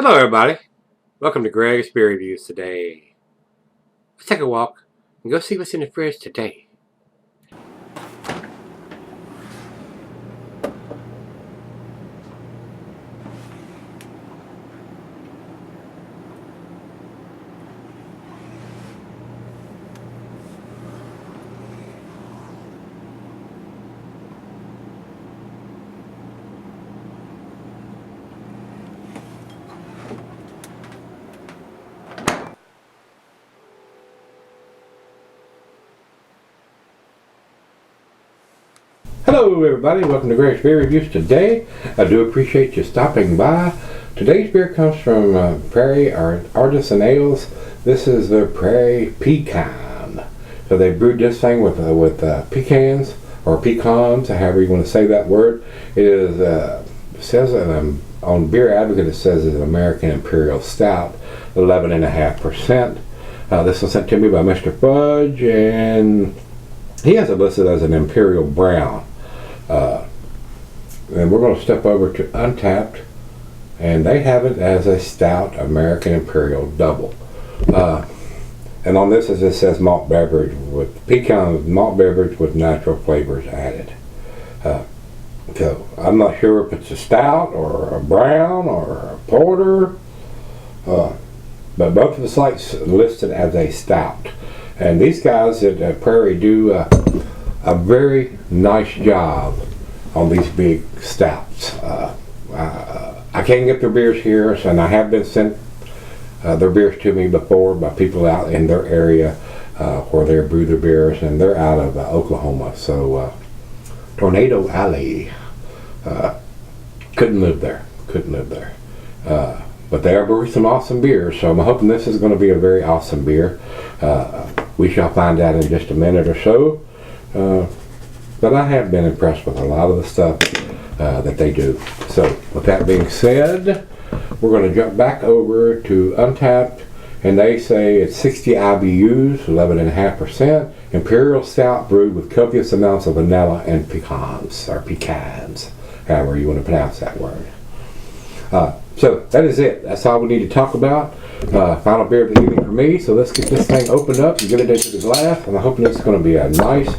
Hello everybody, welcome to Gregsbeerreviews today. Let's take a walk and go see what's in the fridge today. Hello everybody, welcome to Gregsbeerreviews today. I do appreciate you stopping by. Today's beer comes from Prairie Artisan Ales. This is the Prairie Pecan. So they brewed this thing with pecans or pecans, however you want to say that word. It is says on Beer Advocate it says it's an American Imperial Stout, 11.5%. This was sent to me by Mr. Fudge, and he has it listed as an Imperial Brown. And we're going to step over to Untapped, and they have it as a Stout American Imperial Double. And on this it says malt beverage with pecan malt beverage with natural flavors added. So I'm not sure if it's a stout or a brown or a porter, but both of the sites listed as a stout. And these guys at Prairie do a very nice job on these big stouts. I can't get their beers here, and I have been sent their beers to me before by people out in their area where they brew their beers, and they're out of Oklahoma. So Tornado Alley, couldn't live there. But they are brewing some awesome beers, so I'm hoping this is going to be a very awesome beer. We shall find out in just a minute or so. But I have been impressed with a lot of the stuff that they do. So with that being said, we're going to jump back over to Untapped, and they say it's 60 IBUs, 11.5%, Imperial Stout brewed with copious amounts of vanilla and pecans, however you want to pronounce that word. So that is it. That's all we need to talk about. Final beer of the evening for me. So let's get this thing opened up and get it into the glass. And I'm hoping it's going to be a nice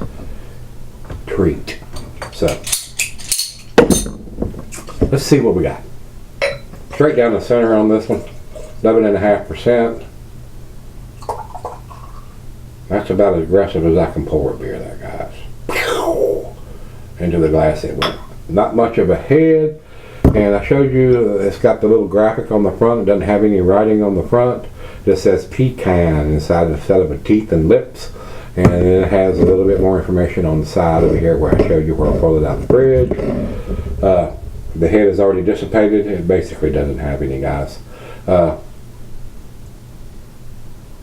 treat. So let's see what we got. Straight down the center on this one, 11.5%. That's about as aggressive as I can pour a beer there, guys. Into the glass it went. Not much of a head. And I showed you it's got the little graphic on the front. It doesn't have any writing on the front. It just says pecan inside instead of a teeth and lips. And it has a little bit more information on the side over here where I showed you where I pulled it out of the fridge. The head is already dissipated. It basically doesn't have any, guys.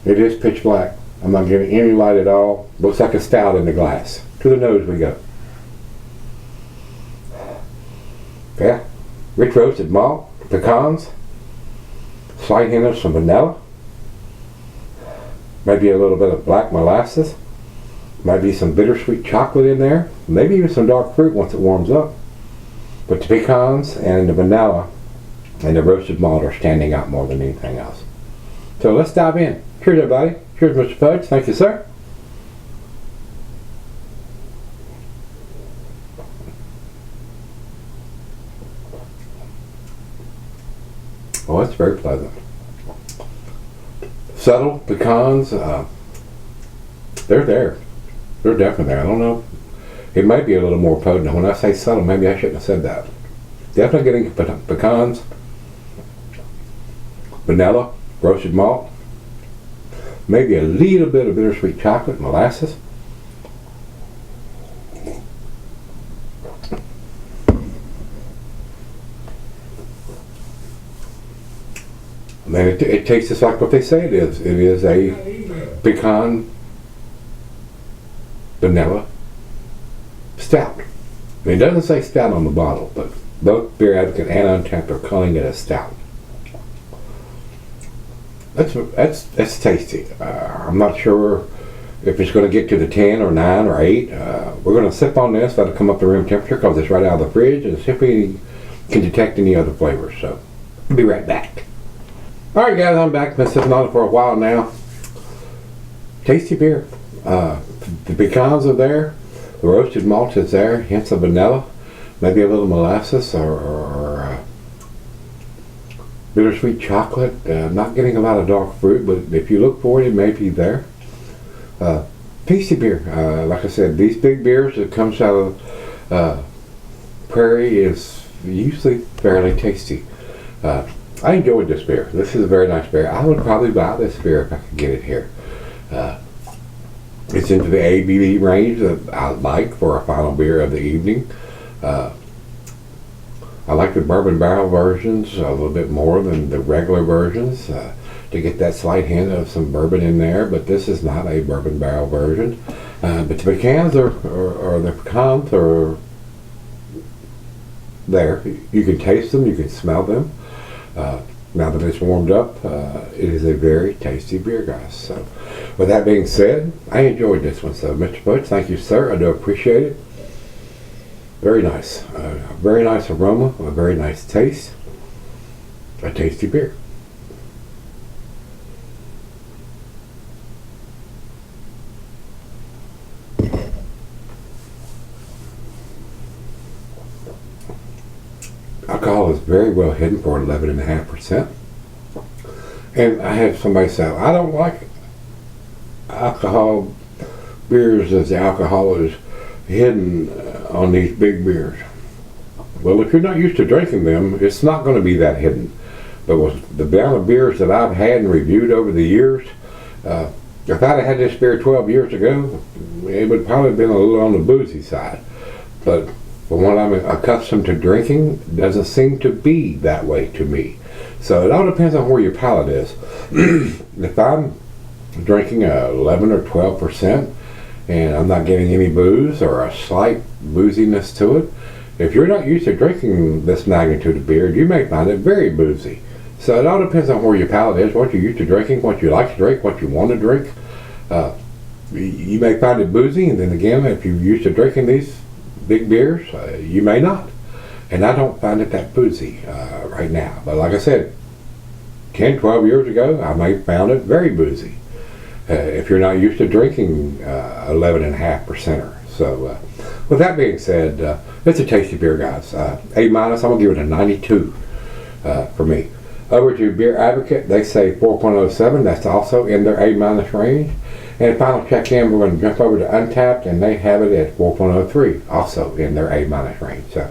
It is pitch black. I'm not giving any light at all. Looks like a stout in the glass. To the nose we go. Yeah. Rich roasted malt, pecans, slight hint of some vanilla, maybe a little bit of black molasses, maybe some bittersweet chocolate in there, maybe even some dark fruit once it warms up. But the pecans and the vanilla and the roasted malt are standing out more than anything else. So let's dive in. Cheers everybody. Cheers Mr. Fudge. Thank you, sir. Oh, it's very pleasant. Subtle pecans, they're there. They're definitely there. I don't know. It might be a little more potent. When I say subtle, maybe I shouldn't have said that. Definitely getting pecans, vanilla, roasted malt, maybe a little bit of bittersweet chocolate, molasses. And it tastes just like what they say it is. It is a pecan vanilla stout. I mean, it doesn't say stout on the bottle, but both Beer Advocate and Untapped are calling it a stout. That's tasty. I'm not sure if it's going to get to the 10 or 9 or 8. We're going to sip on this. That'll come up to room temperature because it's right out of the fridge, and see if we can detect any other flavors. So, I'll be right back. Alright guys, I'm back. Been sitting on it for a while now. Tasty beer. The pecans are there. The roasted malt is there. Hints of vanilla. Maybe a little molasses or bittersweet chocolate. Not getting a lot of dark fruit, but if you look for it, it may be there. Tasty beer. Like I said, these big beers that comes out of Prairie is usually fairly tasty. I enjoyed this beer. This is a very nice beer. I would probably buy this beer if I could get it here. It's into the ABV range that I like for a final beer of the evening. I like the bourbon barrel versions a little bit more than the regular versions to get that slight hint of some bourbon in there, but this is not a bourbon barrel version. But the pecans or the pecans are there. You can taste them, you can smell them. Now that it's warmed up, it is a very tasty beer, guys. So, with that being said, I enjoyed this one. So, Mr. Butch, thank you, sir. I do appreciate it. Very nice. Very nice aroma, a very nice taste. A tasty beer. Alcohol is very well hidden for 11.5%. And I had somebody say, I don't like alcohol beers as the alcohol is hidden on these big beers. Well, if you're not used to drinking them, it's not going to be that hidden. But with the amount of beers that I've had and reviewed over the years, if I'd had this beer 12 years ago, it would probably have been a little on the boozy side. But from what I'm accustomed to drinking, it doesn't seem to be that way to me. So it all depends on where your palate is. If I'm drinking 11 or 12% and I'm not getting any booze or a slight booziness to it, if you're not used to drinking this magnitude of beer, you may find it very boozy. So it all depends on where your palate is, what you're used to drinking, what you like to drink, what you want to drink. You may find it boozy, and then again, if you're used to drinking these big beers, you may not. And I don't find it that boozy right now. But like I said, 10, 12 years ago, I may have found it very boozy. If you're not used to drinking 11.5%er. So with that being said, it's a tasty beer, guys. A-, I'm going to give it a 92 for me. Over to Beer Advocate, they say 4.07. That's also in their A- range. And final check-in, we're going to jump over to Untapped, and they have it at 4.03, also in their A- range. So,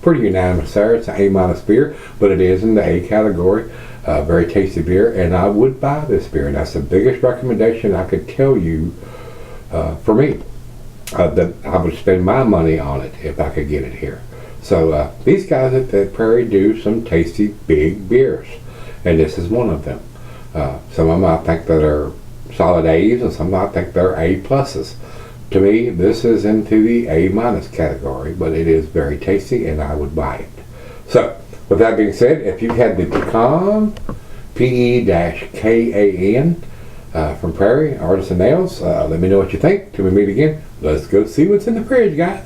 pretty unanimous there. It's an A- beer, but it is in the A category. Very tasty beer, and I would buy this beer. And that's the biggest recommendation I could tell you for me. That I would spend my money on it if I could get it here. So, these guys at the Prairie do some tasty big beers, and this is one of them. Some of them I think that are solid A's, and some I think they're A pluses. To me, this is into the A- category, but it is very tasty, and I would buy it. So, with that being said, if you've had the pecan, PE-KAN from Prairie Artisan Nails, let me know what you think. Till we meet again, let's go see what's in the fridge, guys.